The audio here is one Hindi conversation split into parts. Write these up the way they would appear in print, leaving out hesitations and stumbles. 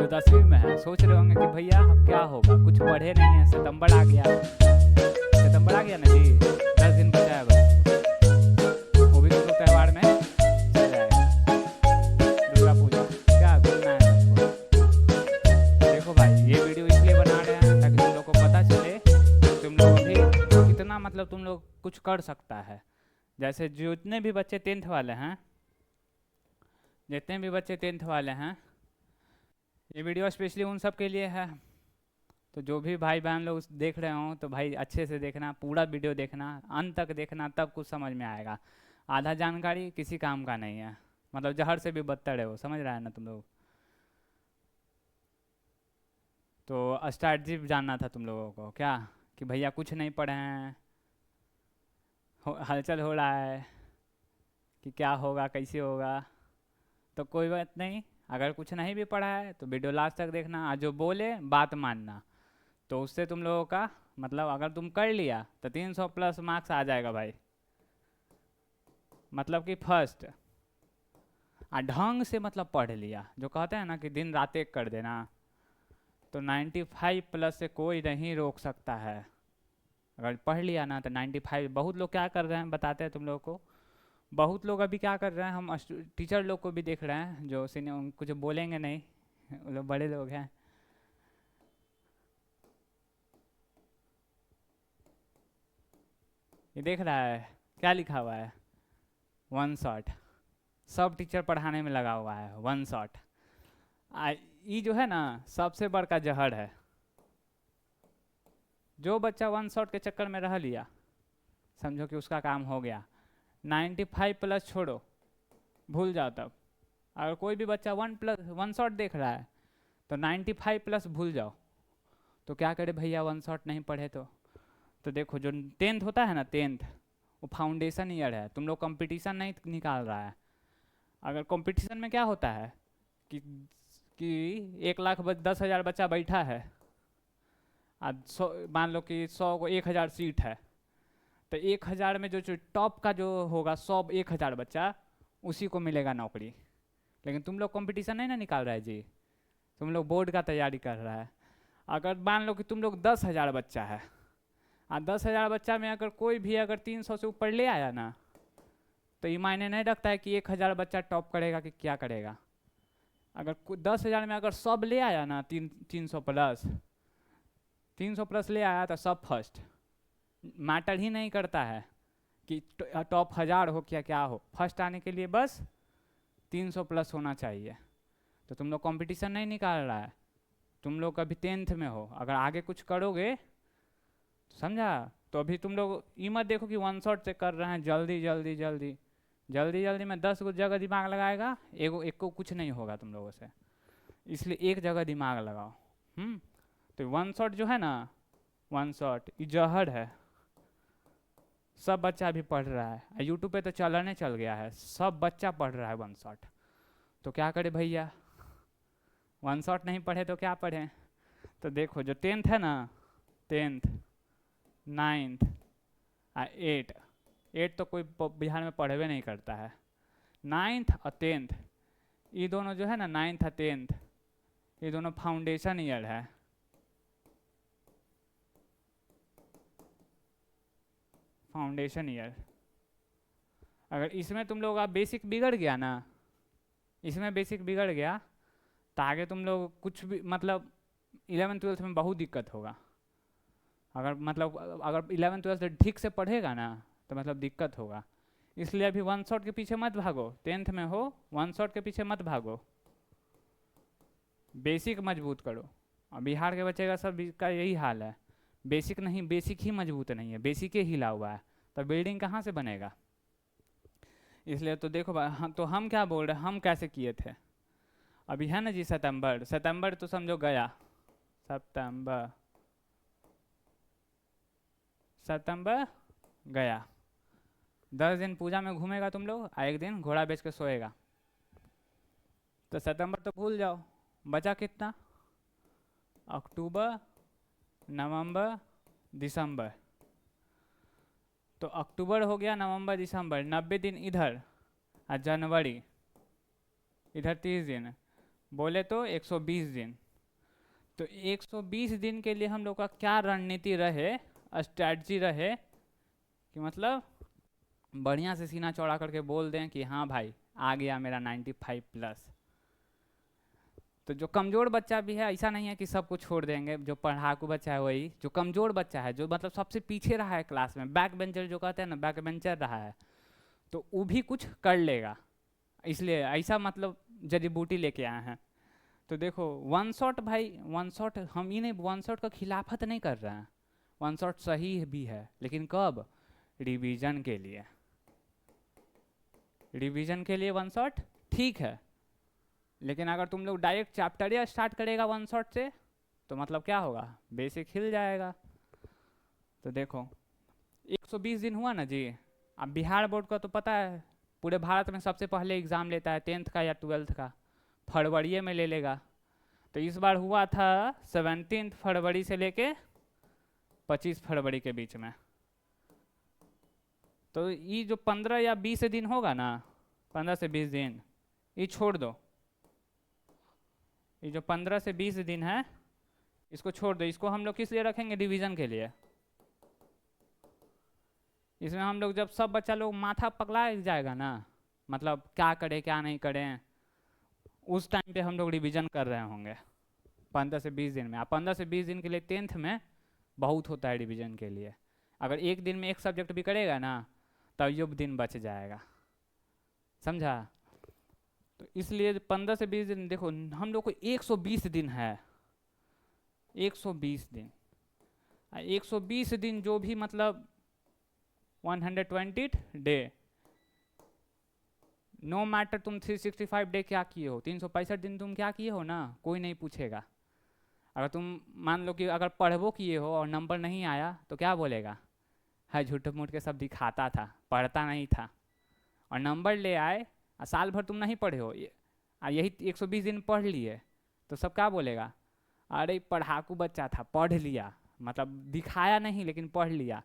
10वीं में है, सोच रहे होंगे कि भैया अब क्या होगा, कुछ पढ़े नहीं है, सितंबर आ गया, सितंबर आ गया ना जी, 10 दिन बचा है बस, वो भी तुम लोग त्यौहार में चल जाएगा, दुर्गा पूजा क्या घूमना है सबको। देखो भाई, ये वीडियो इसलिए बना रहे हैं ताकि तुम लोग को पता चले तुम लोग अभी कितना मतलब तुम लोग कुछ कर सकता है। जैसे जितने भी बच्चे 10th वाले हैं, जितने भी बच्चे 10th वाले हैं, ये वीडियो स्पेशली उन सब के लिए है। तो जो भी भाई बहन लोग देख रहे हो तो भाई अच्छे से देखना, पूरा वीडियो देखना, अंत तक देखना, तब कुछ समझ में आएगा। आधा जानकारी किसी काम का नहीं है, मतलब जहर से भी बदतर है वो, समझ रहा है ना तुम लोग। तो स्ट्रैटेजी जानना था तुम लोगों को क्या, कि भैया कुछ नहीं पढ़े हैं, हलचल हो रहा है कि क्या होगा कैसे होगा। तो कोई बात नहीं, अगर कुछ नहीं भी पढ़ा है तो वीडियो लास्ट तक देखना, और जो बोले बात मानना, तो उससे तुम लोगों का मतलब अगर तुम कर लिया तो 300 प्लस मार्क्स आ जाएगा भाई, मतलब कि फर्स्ट। ढंग से मतलब पढ़ लिया, जो कहते हैं ना कि दिन रात एक कर देना, तो 95 प्लस से कोई नहीं रोक सकता है। अगर पढ़ लिया ना तो 95। बहुत लोग क्या कर रहे हैं बताते हैं तुम लोगों को, बहुत लोग अभी क्या कर रहे हैं, हम टीचर लोग को भी देख रहे हैं जो सीनियर, कुछ बोलेंगे नहीं, वो लोग बड़े लोग हैं। ये देख रहा है क्या लिखा हुआ है, वन शॉट। सब टीचर पढ़ाने में लगा हुआ है, वन शॉट। ये जो है ना सबसे बड़का जहर है। जो बच्चा वन शॉट के चक्कर में रह लिया, समझो कि उसका काम हो गया। 95 प्लस छोड़ो, भूल जाओ। तब अगर कोई भी बच्चा वन शॉट देख रहा है तो 95 प्लस भूल जाओ। तो क्या करे भैया, वन शॉट नहीं पढ़े तो देखो जो 10th होता है ना, 10th वो फाउंडेशन ईयर है, तुम लोग कंपटीशन नहीं निकाल रहा है। अगर कंपटीशन में क्या होता है कि 1,10,000 बच्चा बैठा है, मान लो कि 100 को 1,000 सीट है, तो 1,000 में जो टॉप का जो होगा 1,000 बच्चा, उसी को मिलेगा नौकरी। लेकिन तुम लोग कंपटीशन नहीं ना निकाल रहा है जी, तुम लोग बोर्ड का तैयारी कर रहा है। अगर मान लो कि तुम लोग 10,000 बच्चा है, 10,000 बच्चा में अगर कोई भी अगर 300 से ऊपर ले आया ना, तो ये मायने नहीं रखता है कि 1,000 बच्चा टॉप करेगा कि क्या करेगा। अगर 10,000 में अगर सब ले आया ना, 300 प्लस, 300 प्लस ले आया तो सब फर्स्ट। मैटर ही नहीं करता है कि टॉप 1,000 हो क्या क्या हो, फर्स्ट आने के लिए बस 300 प्लस होना चाहिए। तो तुम लोग कंपटीशन नहीं निकाल रहा है, तुम लोग अभी 10th में हो। अगर आगे कुछ करोगे तो समझा, तो अभी तुम लोग ये मत देखो कि वन शॉट से कर रहे हैं, जल्दी जल्दी जल्दी जल्दी जल्दी में 10 जगह दिमाग लगाएगा, एक को कुछ नहीं होगा तुम लोगों से। इसलिए एक जगह दिमाग लगाओ। तो वन शॉट जो है ना, वन शॉट ये जहर है। सब बच्चा अभी पढ़ रहा है, यूट्यूब पे तो चलने चल गया है, सब बच्चा पढ़ रहा है वन शॉट। तो क्या करे भैया, वन शॉट नहीं पढ़े तो क्या पढ़े। तो देखो जो 10th है ना, 10th 9th 8 तो कोई बिहार में पढ़वे नहीं करता है। 9th और 10th ये दोनों जो है ना, 9th और 10th ये दोनों फाउंडेशन ईयर है। फाउंडेशन ईयर, अगर इसमें तुम लोग आप बेसिक बिगड़ गया ना, इसमें बेसिक बिगड़ गया तो आगे तुम लोग कुछ भी मतलब 11th-12th में बहुत दिक्कत होगा। अगर मतलब अगर 11th-12th ठीक से पढ़ेगा ना तो मतलब दिक्कत होगा। इसलिए अभी वन शॉट के पीछे मत भागो, 10th में हो वन शॉट के पीछे मत भागो, बेसिक मजबूत करो। और बिहार के बच्चे का सब का यही हाल है, बेसिक नहीं, बेसिक ही मजबूत नहीं है, बेसिक ही हिला हुआ है, तो बिल्डिंग कहाँ से बनेगा। इसलिए तो देखो तो हम क्या बोल रहे हैं, हम कैसे किए थे। अभी है ना जी सितंबर तो समझो गया, सितंबर गया। 10 दिन पूजा में घूमेगा तुम लोग, एक दिन घोड़ा बेच के सोएगा। तो सितंबर तो भूल जाओ, बचा कितना, अक्टूबर नवंबर दिसंबर। तो अक्टूबर हो गया, नवंबर दिसंबर 90 दिन इधर, और जनवरी इधर 30 दिन, बोले तो 120 दिन। तो 120 दिन के लिए हम लोग का क्या रणनीति रहे, स्ट्रैटेजी रहे कि मतलब बढ़िया से सीना चौड़ा करके बोल दें कि हाँ भाई आ गया मेरा 95 प्लस। तो जो कमज़ोर बच्चा भी है, ऐसा नहीं है कि सबको छोड़ देंगे, जो पढ़ाकू बच्चा है वही, जो कमज़ोर बच्चा है, जो मतलब सबसे पीछे रहा है क्लास में, बैक बेंचर जो कहते हैं ना, बैक बेंचर रहा है, तो वो भी कुछ कर लेगा। इसलिए ऐसा मतलब जड़ी बूटी लेके आए हैं। तो देखो वन शॉट भाई, वन शॉट हम ही नहीं, वन शॉट का खिलाफत नहीं कर रहे हैं, वन शॉट सही भी है, लेकिन कब? रिवीजन के लिए। रिवीजन के लिए वन शॉट ठीक है, लेकिन अगर तुम लोग डायरेक्ट चैप्टर या स्टार्ट करेगा वन शॉट से तो मतलब क्या होगा, बेसिक हिल जाएगा। तो देखो 120 दिन हुआ ना जी। अब बिहार बोर्ड का तो पता है पूरे भारत में सबसे पहले एग्ज़ाम लेता है 10th का या 12th का, फरवरी में ले लेगा। तो इस बार हुआ था 17 फरवरी से लेके 25 फरवरी के बीच में। तो ये जो 15 या 20 दिन होगा ना, 15 से 20 दिन, ये छोड़ दो। ये जो 15 से 20 दिन है इसको छोड़ दो। इसको हम लोग किस लिए रखेंगे? रिवीजन के लिए। इसमें हम लोग जब सब बच्चा लोग माथा पकड़ा जाएगा ना, मतलब क्या करें क्या नहीं करें, उस टाइम पे हम लोग रिवीजन कर रहे होंगे 15 से 20 दिन में। आप 15 से 20 दिन के लिए 10th में बहुत होता है रिवीजन के लिए। अगर एक दिन में एक सब्जेक्ट भी करेगा ना तब ये दिन बच जाएगा, समझा? तो इसलिए 15 से 20 दिन, देखो हम लोग को 120 दिन है, 120 दिन, 120 दिन जो भी मतलब 120 डे, नो मैटर तुम 365 डे क्या किए हो, 365 दिन तुम क्या किए हो ना, कोई नहीं पूछेगा। अगर तुम मान लो कि अगर पढ़बो किए हो और नंबर नहीं आया तो क्या बोलेगा, है झूठ मूठ के सब दिखाता था, पढ़ता नहीं था। और नंबर ले आए और साल भर तुम नहीं पढ़े हो, यही 120 दिन पढ़ लिए, तो सब क्या बोलेगा, अरे पढ़ाकू बच्चा था, पढ़ लिया, मतलब दिखाया नहीं लेकिन पढ़ लिया।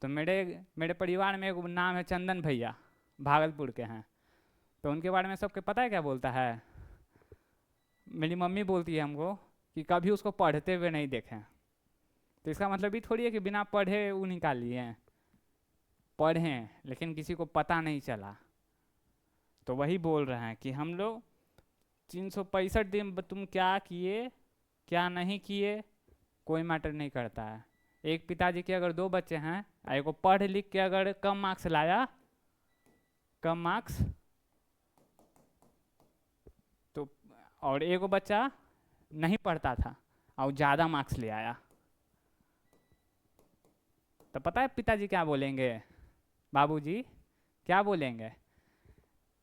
तो मेरे परिवार में एक नाम है चंदन भैया, भागलपुर के हैं। तो उनके बारे में सबके पता है क्या बोलता है, मेरी मम्मी बोलती है हमको कि कभी उसको पढ़ते हुए नहीं देखें। तो इसका मतलब ये थोड़ी है कि बिना पढ़े वो निकाल लिए, पढ़ें लेकिन किसी को पता नहीं चला। तो वही बोल रहे हैं कि हम लोग 365 दिन तुम क्या किए क्या नहीं किए कोई मैटर नहीं करता है। एक पिताजी के अगर 2 बच्चे हैं, एक को पढ़ लिख के अगर कम मार्क्स लाया, कम मार्क्स, तो और एक बच्चा नहीं पढ़ता था और ज़्यादा मार्क्स ले आया, तो पता है पिताजी क्या बोलेंगे, बाबूजी क्या बोलेंगे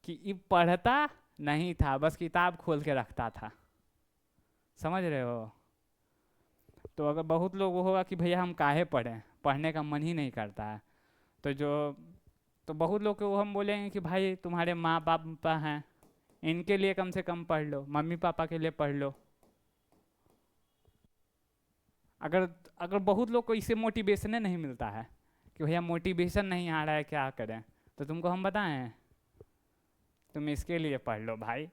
कि ये पढ़ता नहीं था, बस किताब खोल के रखता था। समझ रहे हो? तो अगर बहुत लोग होगा कि भैया हम काहे पढ़ें, पढ़ने का मन ही नहीं करता है, तो बहुत लोग को हम बोलेंगे कि भाई तुम्हारे माँ पापा हैं, इनके लिए कम से कम पढ़ लो, मम्मी पापा के लिए पढ़ लो। अगर अगर बहुत लोग को इससे मोटिवेशन नहीं मिलता है कि भैया मोटिवेशन नहीं आ रहा है क्या करें, तो तुमको हम बताएं, तुम इसके लिए पढ़ लो भाई,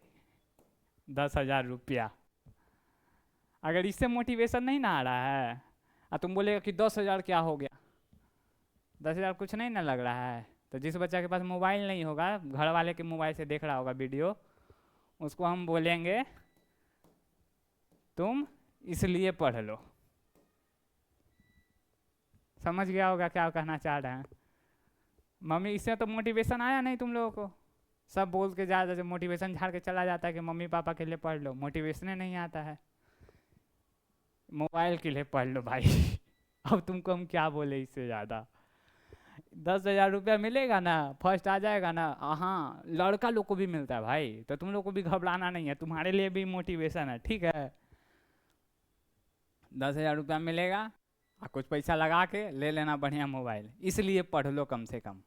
10,000 रुपया। अगर इससे मोटिवेशन नहीं ना आ रहा है और तुम बोलेगा कि 10,000 क्या हो गया, 10,000 कुछ नहीं ना लग रहा है, तो जिस बच्चा के पास मोबाइल नहीं होगा, घर वाले के मोबाइल से देख रहा होगा वीडियो, उसको हम बोलेंगे तुम इसलिए पढ़ लो। समझ गया होगा क्या कहना चाह रहे हैं? मम्मी इससे तो मोटिवेशन आया नहीं तुम लोगों को, सब बोल के जा जैसे मोटिवेशन झाड़ के चला जाता है कि मम्मी पापा के लिए पढ़ लो, मोटिवेशन नहीं आता है, मोबाइल के लिए पढ़ लो भाई। अब तुमको हम क्या बोले इससे ज़्यादा, 10,000 रुपया मिलेगा ना, फर्स्ट आ जाएगा ना, हाँ लड़का लोग को भी मिलता है भाई, तो तुम लोग को भी घबराना नहीं है, तुम्हारे लिए भी मोटिवेशन है, ठीक है? 10,000 रुपया मिलेगा और कुछ पैसा लगा के ले लेना बढ़िया मोबाइल, इसलिए पढ़ लो कम से कम।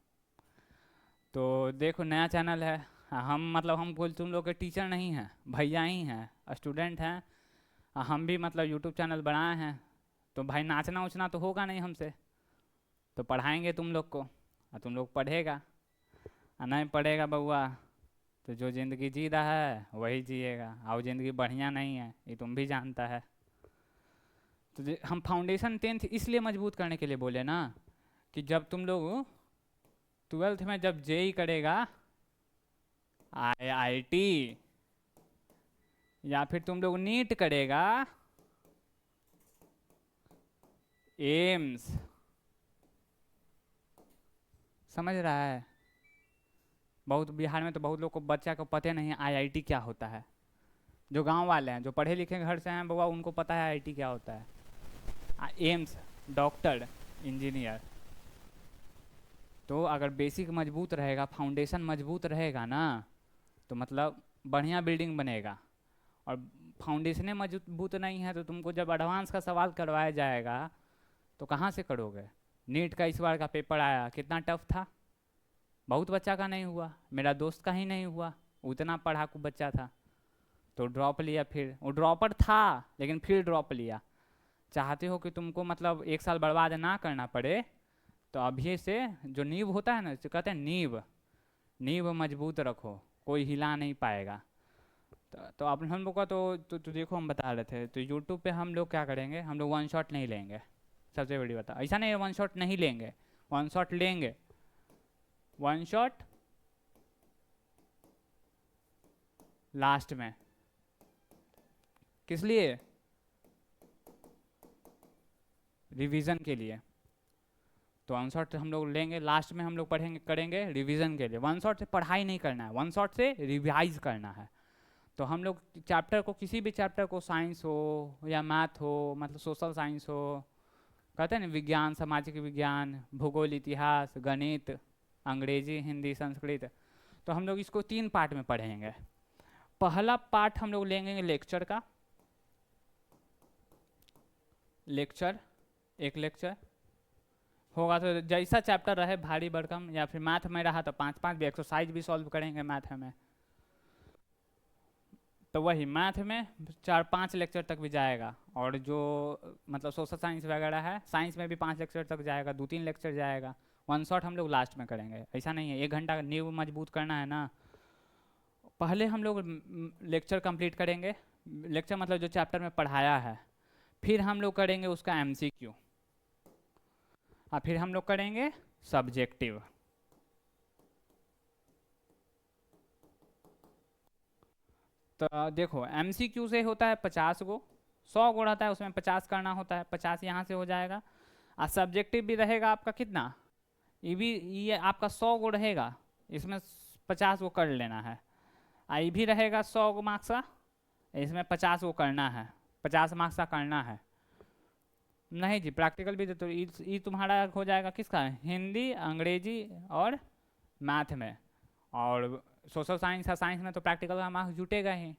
तो देखो नया चैनल है, हम मतलब हम कोई तुम लोग के टीचर नहीं हैं, भैया ही हैं, स्टूडेंट हैं, हम भी मतलब यूट्यूब चैनल बनाए हैं, तो भाई नाचना उचना तो होगा नहीं हमसे, तो पढ़ाएंगे तुम लोग को और तुम लोग पढ़ेगा, और नहीं पढ़ेगा बउआ तो जो ज़िंदगी जी रहा है वही जिएगा, और ज़िंदगी बढ़िया नहीं है ये तुम भी जानता है। तो हम फाउंडेशन 10th इसलिए मजबूत करने के लिए बोले ना, कि जब तुम लोग 12th में जब जेई करेगा, आईआईटी, या फिर तुम लोग नीट करेगा, एम्स, समझ रहा है? बहुत बिहार में तो बहुत लोग को बच्चा को पता नहीं है आईआईटी क्या होता है। जो गांव वाले हैं, जो पढ़े लिखे घर से हैं बाबा, उनको पता है आईआईटी क्या होता है। AIIMS, doctor, engineer. तो अगर बेसिक मजबूत रहेगा, फाउंडेशन मजबूत रहेगा ना, तो मतलब बढ़िया बिल्डिंग बनेगा। और फाउंडेशने मजबूत नहीं है तो तुमको जब एडवांस का सवाल करवाया जाएगा तो कहाँ से करोगे? नीट का इस बार का पेपर आया, कितना टफ था, बहुत बच्चा का नहीं हुआ, मेरा दोस्त का ही नहीं हुआ, उतना पढ़ाकू बच्चा था तो ड्रॉप लिया। फिर वो ड्रॉपर था लेकिन फिर ड्रॉप लिया। चाहते हो कि तुमको मतलब एक साल बर्बाद ना करना पड़े, तो अभी से जो नींव होता है ना, जो कहते हैं नींव, नींव मजबूत रखो, कोई हिला नहीं पाएगा। तो अब हम लोग का तो देखो, हम बता रहे थे तो यूट्यूब पे हम लोग क्या करेंगे, हम लोग वन शॉट नहीं लेंगे। सबसे बड़ी बात, ऐसा नहीं है वन शॉट नहीं लेंगे, वन शॉट लेंगे। वन शॉट लास्ट में, किस लिए? रिवीजन के लिए। तो वन शॉट हम लोग लेंगे, लास्ट में हम लोग पढ़ेंगे करेंगे रिवीजन के लिए। वन शॉट से पढ़ाई नहीं करना है, वन शॉट से रिवाइज करना है। तो हम लोग चैप्टर को, किसी भी चैप्टर को, साइंस हो या मैथ हो, मतलब सोशल साइंस हो, कहते हैं ना विज्ञान, सामाजिक विज्ञान, भूगोल, इतिहास, गणित, अंग्रेजी, हिंदी, संस्कृत, तो हम लोग इसको 3 पार्ट में पढ़ेंगे। पहला पार्ट हम लोग लेंगे लेक्चर का, लेक्चर, एक लेक्चर होगा तो जैसा चैप्टर रहे, भारी भरकम, या फिर मैथ में रहा तो 5-5 भी एक्सरसाइज भी सॉल्व करेंगे मैथ में। तो वही मैथ में 4-5 लेक्चर तक भी जाएगा। और जो मतलब सोशल साइंस वगैरह है, साइंस में भी 5 लेक्चर तक जाएगा, 2-3 लेक्चर जाएगा। वन शॉट हम लोग लास्ट में करेंगे। ऐसा नहीं है 1 घंटा नींव मजबूत करना है ना, पहले हम लोग लेक्चर कंप्लीट करेंगे, लेक्चर मतलब जो चैप्टर में पढ़ाया है, फिर हम लोग करेंगे उसका एमसीक्यू, और फिर हम लोग करेंगे सब्जेक्टिव। तो देखो एमसीक्यू से होता है 50 गो, 100 गो रहता है उसमें 50 करना होता है, 50 यहाँ से हो जाएगा। और सब्जेक्टिव भी रहेगा आपका कितना, ये भी, ये आपका 100 गो रहेगा, इसमें 50 गो कर लेना है। ये भी रहेगा 100 गो मार्क्स का, इसमें 50 गो करना है, 50 मार्क्स का करना है। नहीं जी, प्रैक्टिकल भी तो ये तुम्हारा हो जाएगा किसका, हिंदी, अंग्रेजी और मैथ में। और सोशल साइंस है, साइंस में तो प्रैक्टिकल का मार्क्स जुटेगा ही।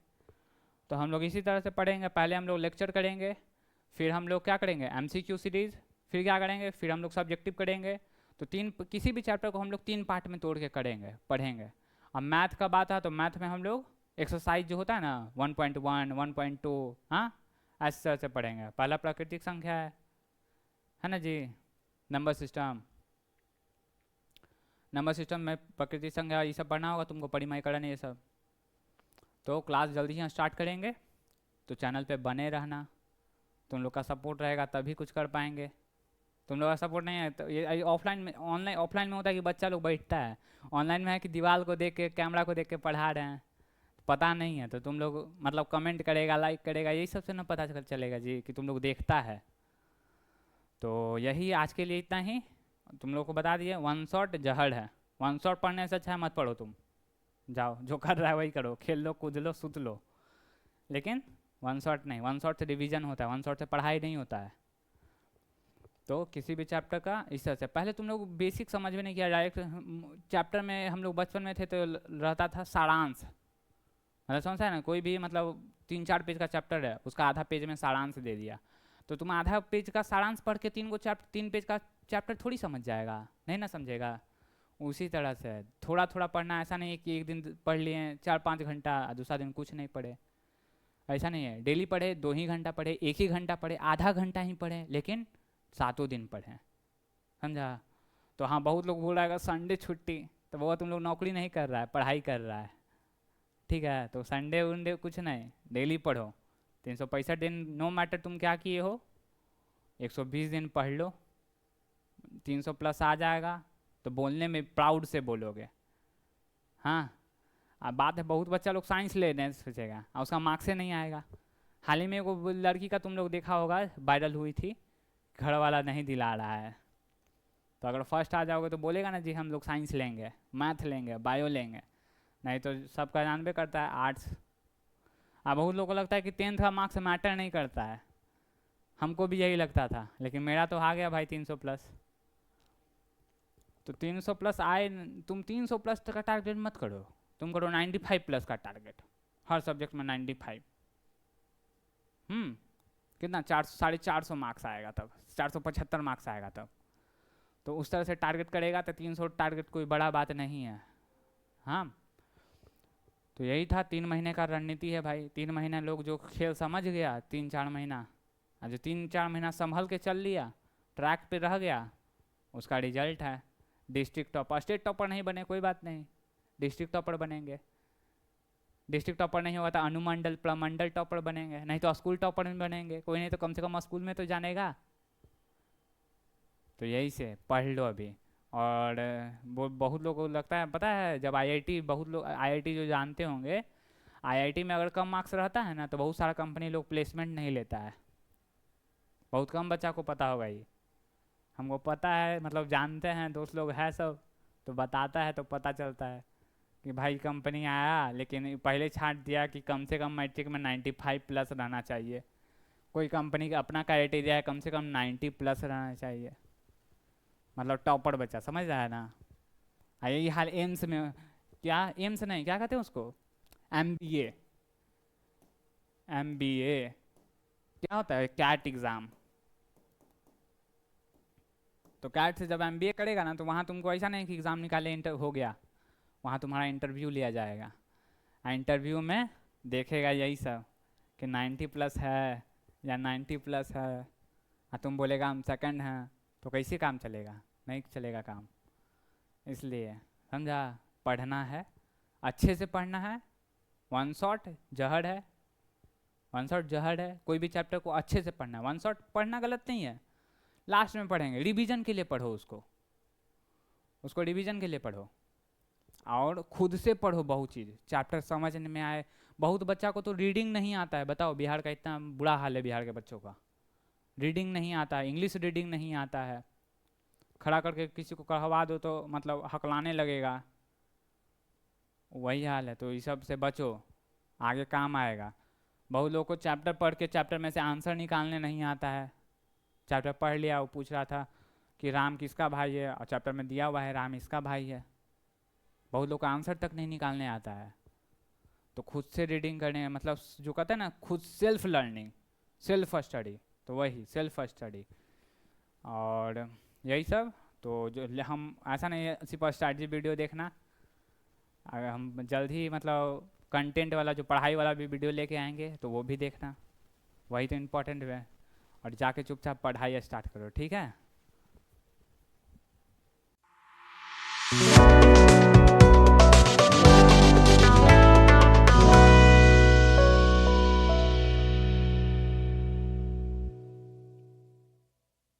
तो हम लोग इसी तरह से पढ़ेंगे, पहले हम लोग लेक्चर करेंगे, फिर हम लोग क्या करेंगे एमसीक्यू सीरीज, फिर क्या करेंगे, फिर हम लोग सब्जेक्टिव करेंगे। तो किसी भी चैप्टर को हम लोग 3 पार्ट में तोड़ के करेंगे, पढ़ेंगे। अब मैथ का बात है तो मैथ में हम लोग एक्सरसाइज जो होता है ना 1.1, 1.2, हाँ ऐसे तरह से पढ़ेंगे। पहला प्राकृतिक संख्या है ना जी, नंबर सिस्टम, नंबर सिस्टम में प्राकृतिक संख्या ये सब पढ़ना होगा तुमको, परिमयकरण ये सब। तो क्लास जल्दी ही स्टार्ट करेंगे, तो चैनल पे बने रहना, तुम लोग का सपोर्ट रहेगा तभी कुछ कर पाएंगे। तुम लोग का सपोर्ट नहीं है तो ये ऑफलाइन में, ऑनलाइन ऑफलाइन में होता है कि बच्चा लोग बैठता है, ऑनलाइन में है कि दीवार को देख के, कैमरा को देख के पढ़ा रहे हैं, पता नहीं है। तो तुम लोग मतलब कमेंट करेगा, लाइक करेगा, यही सब से ना पता चलेगा जी कि तुम लोग देखता है। तो यही आज के लिए इतना ही, तुम लोग को बता दिए वन शॉट जहर है, वन शॉट पढ़ने से अच्छा है मत पढ़ो, तुम जाओ जो कर रहा है वही करो, खेल लो, कूद लो, सुत लो, लेकिन वन शॉट नहीं। वन शॉट से रिवीजन होता है, वन शॉट से पढ़ाई नहीं होता है। तो किसी भी चैप्टर का इस तरह से पहले तुम लोग बेसिक समझ में नहीं किया, डायरेक्ट चैप्टर में हम लोग बचपन में थे तो रहता था सारांश, मतलब समझा है ना, कोई भी मतलब 3-4 पेज का चैप्टर है, उसका आधा पेज में सारांश दे दिया, तो तुम आधा पेज का सारांश पढ़ के 3 पेज का चैप्टर थोड़ी समझ जाएगा, नहीं ना समझेगा। उसी तरह से थोड़ा थोड़ा पढ़ना, ऐसा नहीं है कि एक दिन पढ़ लिए 4-5 घंटा, दूसरा दिन कुछ नहीं पढ़े, ऐसा नहीं है। डेली पढ़े, 2 ही घंटा पढ़े, 1 ही घंटा पढ़े, आधा घंटा ही पढ़े, लेकिन 7 दिन पढ़े, समझा। तो हाँ, बहुत लोग बोल रहा है संडे छुट्टी, तो वो तुम लोग नौकरी नहीं कर रहा है, पढ़ाई कर रहा है, ठीक है। तो संडे वनडे कुछ नहीं, डेली पढ़ो। 365 दिन, नो मैटर तुम क्या किए हो, 120 दिन पढ़ लो, 300 प्लस आ जाएगा। तो बोलने में प्राउड से बोलोगे। हाँ, अब बात है बहुत बच्चा लोग साइंस लेने सोचेगा और उसका मार्क्स से नहीं आएगा। हाल ही में वो लड़की का तुम लोग देखा होगा, वायरल हुई थी, घर वाला नहीं दिला रहा है। तो अगर फर्स्ट आ जाओगे तो बोलेगा ना जी हम लोग साइंस लेंगे, मैथ लेंगे, बायो लेंगे। नहीं तो सबका जानबे करता है आर्ट्स। अब बहुत लोगों को लगता है कि 10th का मार्क्स मैटर नहीं करता है, हमको भी यही लगता था, लेकिन मेरा तो आ गया भाई 300 प्लस। तो 300 प्लस आए, तुम 300 प्लस का टारगेट मत करो, तुम करो 95 प्लस का टारगेट, हर सब्जेक्ट में 95। कितना 400 450 मार्क्स आएगा तब, 475 मार्क्स आएगा तब। तो उस तरह से टारगेट करेगा तो 300 टारगेट कोई बड़ा बात नहीं है। हाँ, तो यही था 3 महीने का रणनीति है भाई। 3 महीने लोग जो खेल समझ गया, 3-4 महीना, और जो 3-4 महीना संभल के चल लिया, ट्रैक पे रह गया, उसका रिजल्ट है डिस्ट्रिक्ट टॉपर। स्टेट टॉपर नहीं बने कोई बात नहीं, डिस्ट्रिक्ट टॉपर बनेंगे। डिस्ट्रिक्ट टॉपर नहीं होगा तो अनुमंडल प्रमंडल टॉपर बनेंगे, नहीं तो स्कूल टॉपर में बनेंगे। कोई नहीं तो कम से कम स्कूल में तो जानेगा। तो यही से पढ़ लो अभी। और वो बहुत लोगों को लगता है, पता है, जब आईआईटी, बहुत लोग आईआईटी जो जानते होंगे, आईआईटी में अगर कम मार्क्स रहता है ना तो बहुत सारा कंपनी लोग प्लेसमेंट नहीं लेता है। बहुत कम बच्चा को पता होगा ये, हमको पता है, मतलब जानते हैं, दोस्त लोग हैं सब, तो बताता है तो पता चलता है कि भाई कंपनी आया, लेकिन पहले छांट दिया कि कम से कम मैट्रिक में 95 प्लस रहना चाहिए। कोई कंपनी का अपना क्राइटेरिया है कम से कम 90 प्लस रहना चाहिए, मतलब टॉपर बच्चा, समझ रहा है ना। यही हाल एम्स में, क्या एम्स नहीं, क्या कहते हैं उसको, एमबीए। एमबीए क्या होता है, कैट एग्ज़ाम। तो कैट से जब एमबीए करेगा ना तो वहाँ तुमको ऐसा नहीं कि एग्ज़ाम निकाले इंटर हो गया, वहाँ तुम्हारा इंटरव्यू लिया जाएगा। इंटरव्यू में देखेगा यही सब कि 90 प्लस है या 90 प्लस है, और तुम बोलेगा हम सेकंड हैं, तो कैसे काम चलेगा, नहीं चलेगा काम। इसलिए समझा, पढ़ना है, अच्छे से पढ़ना है। वन शॉट जहर है, वन शॉट जहर है। कोई भी चैप्टर को अच्छे से पढ़ना है, वन शॉट पढ़ना गलत नहीं है, लास्ट में पढ़ेंगे, रिवीजन के लिए पढ़ो उसको, उसको रिवीजन के लिए पढ़ो। और खुद से पढ़ो, बहुत चीज़ चैप्टर समझ में आए। बहुत बच्चा को तो रीडिंग नहीं आता है, बताओ बिहार का इतना बुरा हाल है, बिहार के बच्चों का रीडिंग नहीं आता है, इंग्लिश रीडिंग नहीं आता है। खड़ा करके किसी को कहवा दो तो मतलब हकलाने लगेगा, वही हाल है। तो इस सब से बचो, आगे काम आएगा। बहुत लोगों को चैप्टर पढ़ के चैप्टर में से आंसर निकालने नहीं आता है। चैप्टर पढ़ लिया, वो पूछ रहा था कि राम किसका भाई है, और चैप्टर में दिया हुआ है राम इसका भाई है, बहुत लोग को आंसर तक नहीं निकालने आता है। तो खुद से रीडिंग करने, मतलब जो कहते हैं ना, खुद सेल्फ लर्निंग, सेल्फ स्टडी, तो वही सेल्फ स्टडी। और यही सब। तो जो हम, ऐसा नहीं है सिर्फ स्ट्रैटेजी वीडियो देखना, अगर हम जल्द ही मतलब कंटेंट वाला, जो पढ़ाई वाला भी वीडियो लेके आएंगे तो वो भी देखना, वही तो इम्पोर्टेंट है। और जाके चुपचाप पढ़ाई स्टार्ट करो, ठीक है।